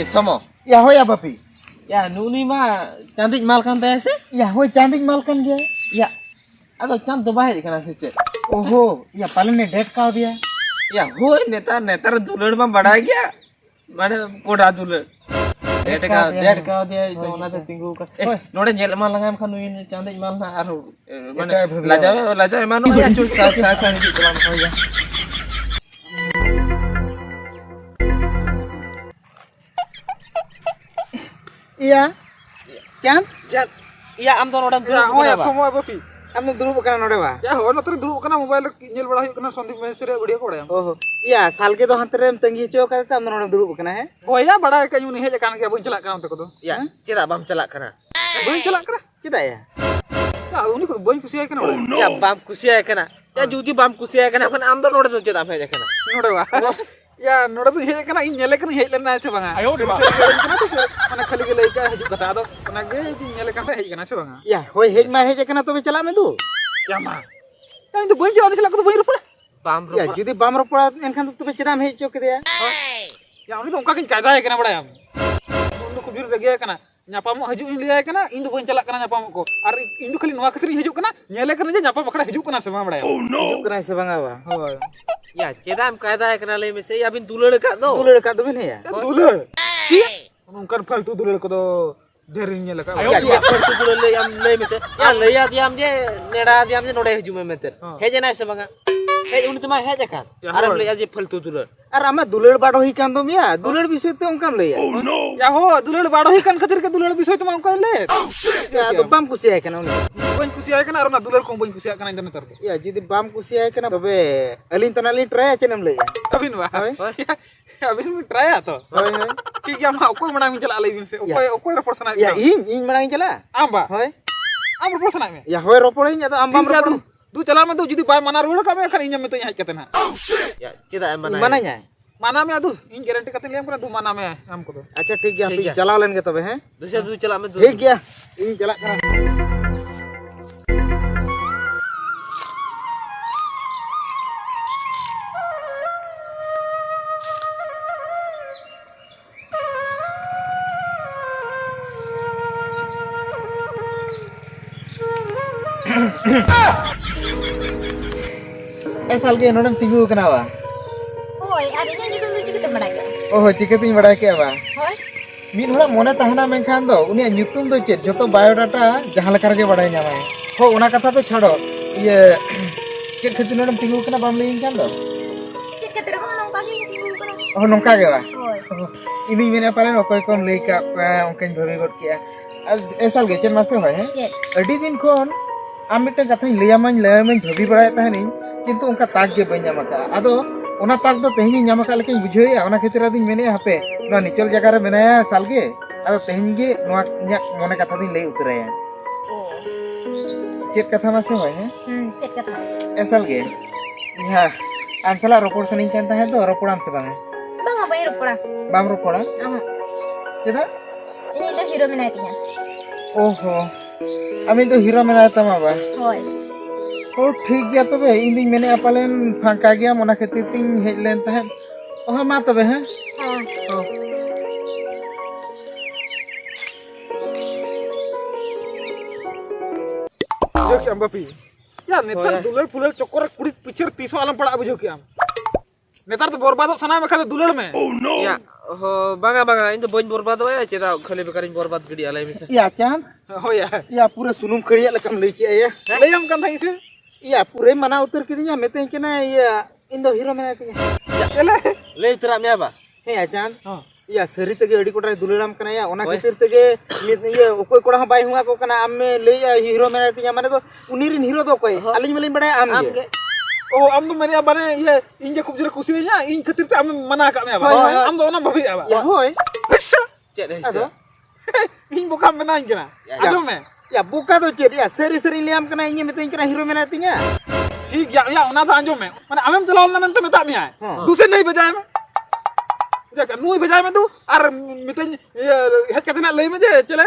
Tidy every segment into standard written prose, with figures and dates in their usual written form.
Somo. Ya hoi apa pi? Ya nuni mah cantik mal kan teh sih? Ya hoi cantik mal kan dia. Ya. Atau cam tuh bahaya kana sih. ओहो या पालन ने date का दिया या हो नेता दुलड़ में बड़ा गया माने कोड़ा दुलड़ डेट का दिया जो ना ते तिंगु का नोडे नेल मा लगाम खान नुइन चांदे माल ना आरो माने लाजा मानो या चु सा नि तलाम हो या iya kan iya am to nodan ya oh ya semua bapi amne dulu bukan node ba ya ho notore dulu kana mobile nyel bada huyuk kana Sandeep Mesri video ko dayam oh iya salge do hantere tengi cho ka amne node dulu bukan he oh ya bada ka yuni heja kan ke bun celak kana onte ko do ya cira bam celak kana bun celak kana cida ya ya uni ko bun kusi ay kana ya bam kusi ay kana ya judi bam kusi ay kana kan am do node do cira am heja kana node ba ya node do heja kana in nyele kana hej lena se banga ayo de ba mana khali ge lei ka hejuk kata do ona ge nyele kana hej kana se banga ya hoi hej ma hej kana to be chala me du ya ma ya itu bun celak selak ko bun rupa bam ya judi bam rupa enkan to be cira me hej cho ke dia ya uni to onka kin kaida ay kana bada yam unu ko bir lagi kana nyapam haju in liya kana indu bun celak kana nyapam ko ar indu khali nuwa khatri hejuk kana nyele kana je nyapam bakada hejuk kana se banga bada oh no hejuk kana se banga ba ho ya cira am kaida ay kana le me se ya bin dulड़ ka do bin ya dulड़ ची उनकर फालतू दुलड़ को तो ढेर इन लगा ya फालतू दुलड़ ले am le me se ya le ya diam je neda diam je node hiju me meter heje na se banga हे उन तुम हे जका अरे ले जे फलतू दुलड़ अरे आमा दुलड़ बाडो ही कान दो मिया दुलड़ विषय ते उनकाम ले या हो दुलड़ बाडो ही कान खातिर के दुलड़ विषय तुम उनकाम ले या तो बाम कुसी है kana बन कुसी है kana अरना दुलड़ को बन कुसी है kana इंदन तर या जदी बाम कुसी है kana तबे अलिन तनाली ट्राई चेनम ले अबिन वा अबिन में ट्राई आ तो कि क्या मा कोई मना में चला ले बिन से कोई रपोर्ट सना या इन मना में चला आंबा होय आम रपोर्ट सना में या होय रपोर्ट इन या तो आम बाम रपोर्ट दू चला में दू जदी बाय मना रोड का में खन इन में तो यहां कते ना या चिदा मना nya माना में दू इन गारंटी कते लेम करा दू माना में हम को तो अच्छा ठीक गया चला लेन के तबे हैं दूसरा दू चला में ठीक गया इन चला करा साल के नोडम तिंगु कना बा होय आर इने निसम दु चिकते बडा के ओहो चिकते बडा के बा होय मिन होड़ा मोने तहना मेनखान दो उनी nyutum दो चेत जतो बायोडाटा जहां लकार के बडाय ᱧᱟᱢᱟᱭ हो ओना कथा तो छाड़ो ये चेत खति नोडम तिंगु कना बाम लेइन कान दो चेत कते रको नंका के तिंगु कना ओह नंका के बा होय इनी मेने पाले ओकय कोन लेई का ओंकन भवे गड के ए साल के चेत मासे होय हैं चेत अडी दिन कोन आम मिटे कथा लेयामन भवी बडाय तहनी किंतु उनका ताक के बई ᱧᱟᱢaka आदो ओना ताक दो तेहिनी ᱧᱟᱢaka लेकिन बुझेया ओना खेतिर आदिन मेने हापे ना निचल जगह रे मेनाया सालगे आदो तेहिनी गे नोआ इया मोने कथा दिन लई उतराया चेत कथा मा से होय है चेत कथा ए सालगे इहा आम सला रोपड़ सनिन कान ताहे दो रोपड़ाम से बांगे बांगा बाय रोपड़ा बाम रोपड़ा चेदा इने तो हीरो मेनाय तिया ओहो आमी तो हीरो मेनाय तमा बा होय ओ ठीक गया तबे इनी मेने पालन फांका गया मोना खातिर तिन हेज लेन तहे ओह मा तबे हैं हां देख हम बापी या नेता दुलड़ फुलड़ चक्कर कुड़ी पिछर 300 आलम पड़ा बुझो के हम नेता तो बर्बाद सना में खाते दुलड़ में या हो बांगा बांगा इन तो बन बर्बाद होया चेदा खले बेकारिन बर्बाद गडी आले में से या चांद हो या पूरा सुनुम खड़िया लकम ले के या ले हम कन थाई से या पूरे मना उतर के दिया मेते केना या इन दो हीरो मेना के चले ले उतरा में बा हे आचान या सरी तगे अडी कोटा दुलड़ाम कना या ओना खातिर तगे ये ओकोय कोड़ा बाय हुआ को कना आम में ले या हीरो मेना के माने तो उनीरिन हीरो दो कोई अलिन मलिन बडा आम के ओ आम तो मेरे बाने ये इन जे खूब जरा खुशी है इन खातिर ते आम मना का में बा आम तो ओना भाभी आबा या होय चेद है इन बुका में ना इनकना आदम में या बुका तो चेद या सरी सरी ले आम कना इन मेते कना हीरो मेना तिया ठीक या ओना तो आंजो में माने आमेम चलावल ना तो मेता में आए दूसरे नहीं बजाए में देख नुई बजाए में तू और मितन हेज कथे ना लई में जे चले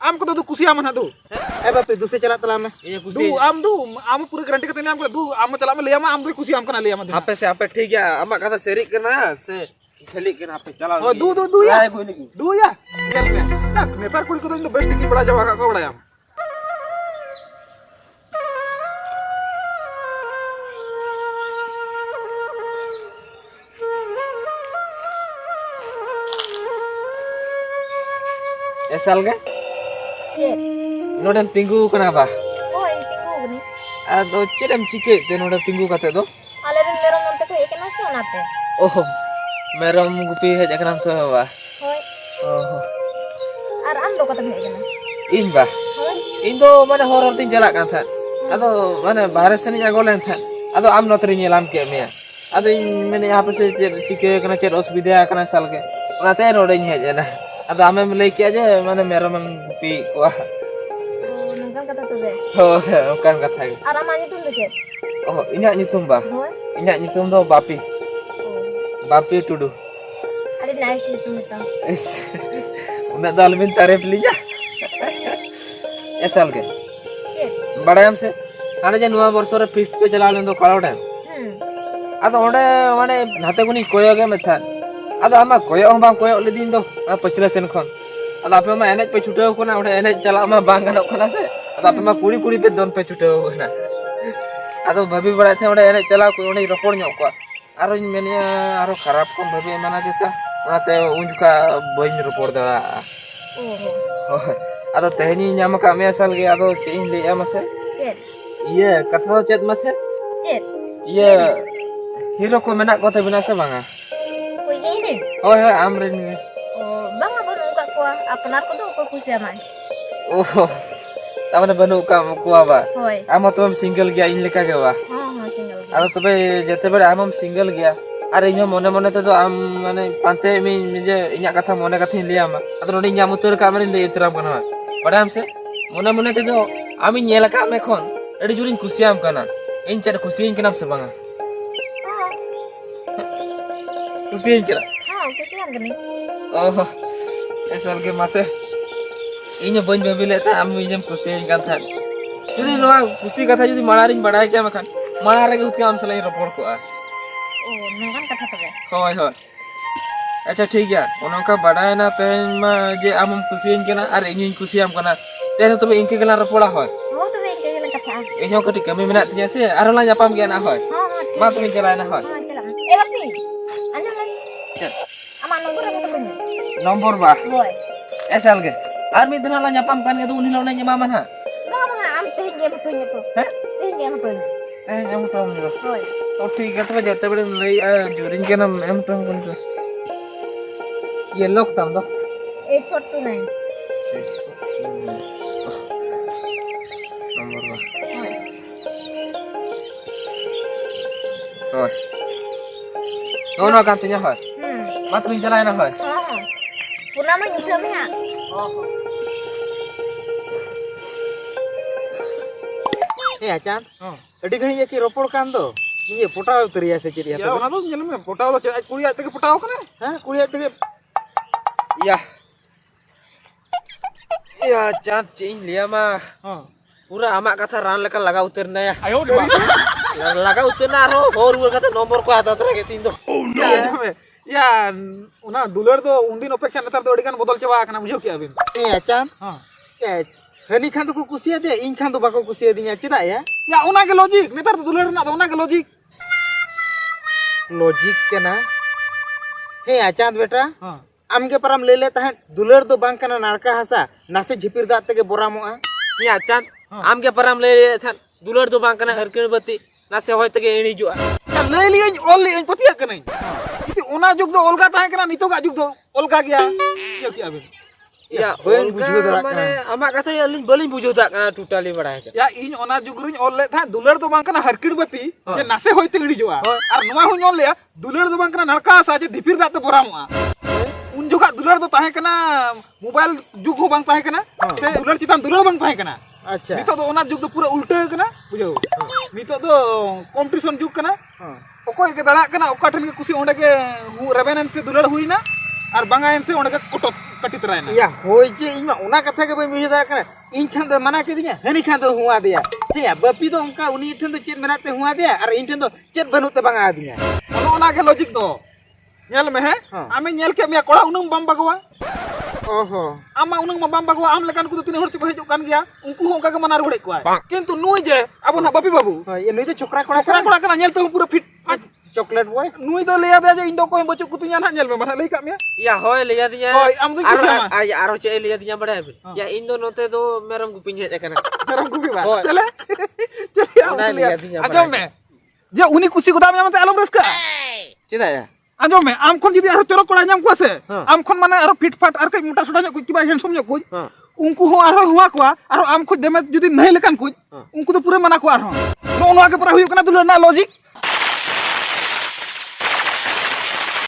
आम को तो कुसिया मन दू ए बापे दूसरे चला तला में ये कुसी दू आम पूरे गारंटी कते आम को दू आम चला में ले आम दो कुसिया आम कना ले आम आपे से आपे ठीक है आमा कथा सेरी करना से खेली के ना पे चला Oh, du ya. कोई नहीं Du ya. Nyel me. Nak netar kuri ko do best dikin bada jawa ka bada yam. ऐसा लगे Cek. नोडम tinggu kenapa Oh, ini tinggu gini. ado cedam cike te noda tinggu kate do Alerin meron monte ko ikan nasi onate. oh merom gupi hej akan to ba Hoi. oh Ar ando kata me ikan. in ba Hoi. in do mana horror tin jalak kan than ado mana bahare seni jago len than ado am notri nyelam ke me ado in mene यहाँ पे से cike kana ced osbidya kana salge onate noda hej na ado ame lay ke aja mana merom gupi wah Oh, nangkang kata tu be. oh bukan kata gitu. Ar amanya tu tu cek. Oh, inya nyutum ba. Hoi. Inya nyutum do Bapi. Oh. Bapi tudu. Ada nice itu itu. Is. Una dal min tarif linya. ऐसा लगे Cek. बड़ा हमसे आने जे नुआ वर्ष रे fist पे चला लेन तो कालो टाइम आदो ओंडे माने नाते गुनी कोयो गे मेथा आदो आमा कोयो हम बांग कोयो ले दिन दो पछले सेन खन आदो आपे मा एनेज पे छुटे कोना ओंडे एनेज चला मा बांग गानो कोना से आदो आपे मा कुड़ी कुड़ी पे दोन पे छुटे कोना आदो भाभी बड़ा थे ओंडे एनेज चला को ओंडे रपोड़ ᱧᱚᱜ को आरो मेनिया आरो खराब को भाभी माना जेता ओनाते उनका बइन रपोड़ दड़ा Oh. आदो तेहनी ᱧᱟᱢ का मे साल गे आदो चेइन ले मसे Cek. ये कथा चेत मसे Cek. ये हीरो को मेना को ते बिना से बांगा Koi ini. होय होय आमरेन गे Oh, bang abon uka ko. Apnar ko do ko kusi amai. ओहो तामने बनु का कुआ बा Hoi. आम तुम सिंगल गया इन लेका के बा Oh, single. आदो तबे जेते बड़े आम सिंगल गया अरे इनो मने मने ते तो आम माने पांते मी जे इnya कथा मने कथा लिया मा आदो नोडी ᱧᱟᱢ उतर का माने ले उतराम कना बड़ा हमसे मने मने ते तो आमी नेला का मे खन एडी जुरिन खुशियाम कना इन चेड खुशियन कना से बांगा Oh. खुशियन कना Oh, kusi yang gini. ओहो ऐसा लगे मासे इन्हें बंज में भी लेता हम इन्हें खुशी का था जुदी नवा खुशी का था जुदी मनारिंग बढ़ाए क्या मकान मना रहे उसके हम सलाइन रिपोर्ट को Oh, nangkang kata tu be. होय होय अच्छा ठीक है उनका बढ़ाए ना तेन में जे हम खुशी के ना अरे इन्हें खुशी हम करना तेन तो इनके गला रिपोर्ट होय Oh, tu be kaya kata. इन्हें कटी कमी मिनट दिया से अरे ला जापाम गया ना होय Oh, oh. मा तुम चलाए ना होय Oh, celam. Bapi. Anjam kan. Aman nomor apa tu be? Number बा Hoi. ऐसा लगे आर में दिन ला जापाम kan itu उन्हीं लाने nya mama ha Bang bang am teh dia apa tu? Hah? Teh dia apa? em tahu nih Hoi. तो ठीक है तो जाते बड़े लई जुरिन के नाम एम तो कौन सा ये लोग तम दो 8429. नंबर बा Hoi. होय दोनों काम तुझे होय मत तुम चलाए ना होय Oh. Puna mah nyusul me ya. ए आचान अडी घणी ये की रोपड़ कान दो ये पोटाव तरिया से चिड़िया Ya ona do nyel me potaw do cek kuri ay tege potaw kana. हां कुड़िया तके या चाँद चेंज लिया मा हां पूरा आमा कथा रान लेकर लगा उतरना या Ayo dari. लगा उतरना रो और वो कथा नंबर को आता तरह के तीन दो Ya ona dular do undin opeksha netar do adigan bodol chaba kana bujho ki abin. A आचान Ha. ए हनी खान तो को कुसिया दे इन खान तो बाको कुसिया दिया चेदा या Ya ona ge logic netar do dular na do ona ge logic. Logic के ना हे आचान बेटा Ha. आमगे परम ले लेता है दुलर दो बांग कना नारका हसा नासे झिपिर दात तके बोरामोआ या चाँद आम के परम ले था दुलर दो बांग कना हरकिन बत्ती ना से होय तके एनी जुआ Ya lay lian ol lian patiya kana. Itu ona jug do olga tahe kana nito ga jug do olga gya. Yo ki abin. या बन बुझो दरा माने आमा कथा अलिन बलिन बुझो ता टोटली बड़ा है Ya in ona jugruñ ol le tha dular do bang kana harkir bati je nase hoyte ngidi joa. Ar numa hu ol le dular do bang kana narka sa je dipir date boramoa. Un juga dular do tahe kana mobile jug ho bang tahe kana se dular chitan dular bang tahe kana. अच्छा Nito do ona jug do pura ulta kana bujho. Nito do competition jug kana. Okoy ke dala kana oka than ke kusi onde ke revenant se dular huina ar banga en se onde ke kotot katit raina. या होय जे इमा ओना कथा के बुझो दरा कना इन खान दो मना के दिया हनी खान दो हुआ दिया हे बपी दो उनका उनी ठन दो चेत मनाते हुआ दिया और इन ठन दो चेत बनुते बंगा दिया Ono ona ke logic do. nyel me he ame nyel ke mia kola unang bam bagoa oho ama unang ma bam bagoa am lekan kudu tini hor ciko hijuk kan gya unku ho ka mana rode ko kintu nui je abo na babi babu ये नई तो छोकरा कोड़ा kora kora kana nyel to pura fit chocolate boy nui do leya de je indo ko bocuk kutunya na nyel me mana lei kak mia Ya hoy lihat dia. Hoy, am tu kisah mah. Aro cek lihat dia pada habis. Ya Indo note do meram kuping hej kana. meram kubi ba Hoy. chale chale am Mana lihat lihat dia ajam me je uni kusi kudam nyamate alam raska Cita ya? ajam me am kon judi aro chorok kola nyam ko se am kon mana aro fit fat ar kai muta soda nyok kiba handsome nyok kuj unku ho aro huwa ko aro am ko demet judi nahi lekan kuj unku do pura mana ko aro no no age pura huyu kana dulu na logic